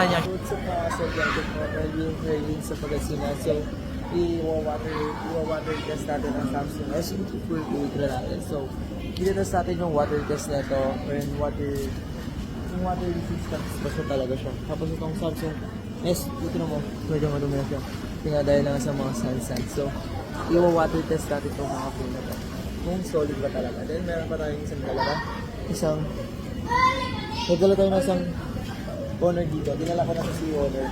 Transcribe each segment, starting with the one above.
kanya. So, sa gadget mo, early sa Pagkasina. So, i-water test natin ang Samsung S24 Ultra natin. So, i-test natin yung water test na ito or yung water resistance ba siya talaga siya. Tapos itong Samsung S, ito na mo, medyo madumi na siya. Tingnan dahil lang sa mga sun. So, i-water test natin itong mga phone na ito. Kung solid ba talaga. Then, meron pa tayong nagdala tayo ng isang Honor dito. Dinala ko na si Honor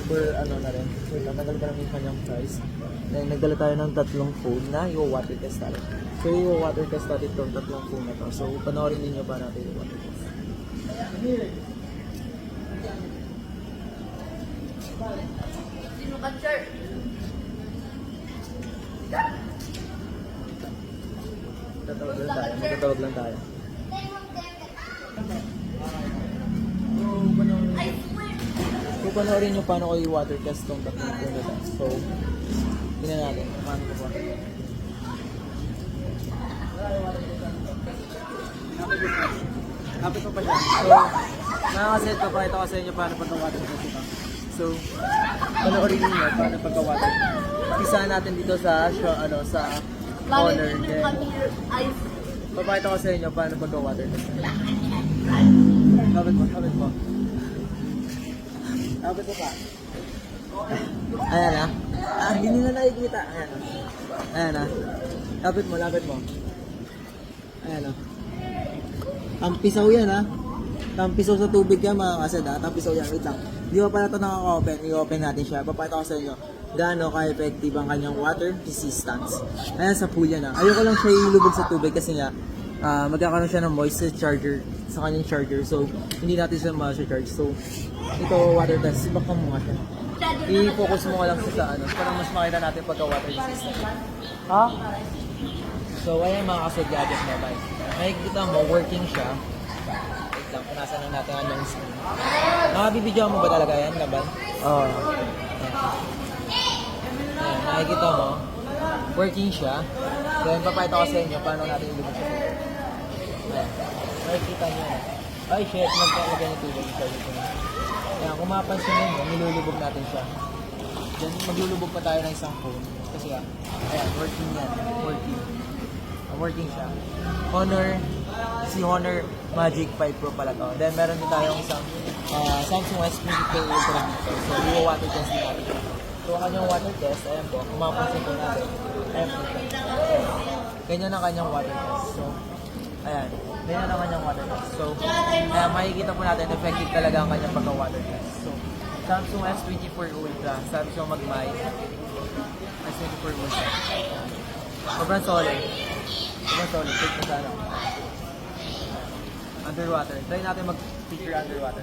for na rin. So, natagal ka namin yung kanyang price. Then, nagdala tayo ng tatlong phone na i-water test natin. So, i-water test natin itong tatlong phone na to. So, panoorin ninyo pa natin yung water test. Sino ka, sir? Magtatawag lang tayo. So, panoorin nyo paano ko i-water test itong tatlong phone na to. So, tingnan natin. Paano ko ba? Kapit mo pa siya. So, nakakaset ko, pakita ko sa inyo paano pagka-water test ito. So, panoorin niyo paano pagka-water. Pisahan natin dito sa Honor. Papakita ko sa inyo paano pagka-water test. Kapit mo. Kapit mo pa. Ayan na. Hindi nila nakikita. Ayan na. Lapit mo. Ayan na. Tampisaw yan ha. Tampisaw sa tubig yan mga kasad ha. Tampisaw yan. Wait lang. Di ba pala ito nakaka-open? I-open natin siya. Papakita ko sa inyo gaano ka-effective ang kanyang water resistance. Ayan sa pool yan ha. Ayoko lang siya ilubog sa tubig kasi nga magkakaroon siya ng moisture charger sa kanyang charger. So, hindi natin siya ma-charge. So, ito water test. Back mo nga siya. I-focus mo ka lang sa para mas makita natin pagka-water resistance. Ha? So, ayan mga kasod-gadget mobile. Nakikita mo, working siya. Wait lang, punasan lang natin ang long screen. Nakabibidyo mo ba talaga yan, laban? Oo. Ayan, nakikita mo, working siya. Then, papayita ko sa inyo paano natin ilubog siya. Ayan, nakikita nyo na. Ay, shit, magkalagay na tubig. Ayan, kung mapansin nyo, nilulubog natin siya. Then, maglulubog pa tayo ng isang phone. Kasi ayan, working yan. Working siya. Honor Magic 5 Pro pala to. Then, meron din tayong isang Samsung S24 Ultra dito. So, i-water test din natin. So, kanyang water test, ayan po, kung mapansin po natin, ayan po siya. Ganyan ang kanyang water test. So, ayan, ganyan ang kanyang water test. So, ayan, makikita po natin, effective talaga ang kanyang pagka-water test. So, Samsung S24 Ultra, Samsung Magmay, S24 Ultra. Sobrang solid. Take na sana. Underwater. Try natin mag-picture underwater.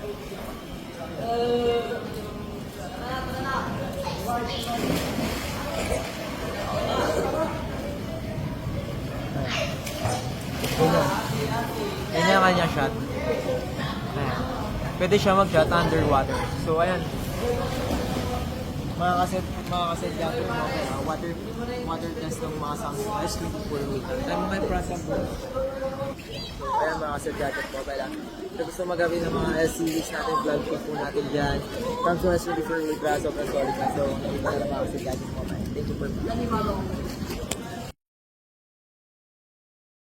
Ganyan ang kanya shot. Ayan. Pwede siya mag-shot underwater. So, ayan. Mga kaset yan po mga water test ng mga Samsung S24 Ultra. Tayo mo may process po. So, ayan mga kaset gadget po. Kaya gusto magawin ng mga S-series natin, flagship po natin dyan. Samsung S24 Ultra, sobrang solid na. So, nakita na lang mga kaset gadget po. Thank you for watching.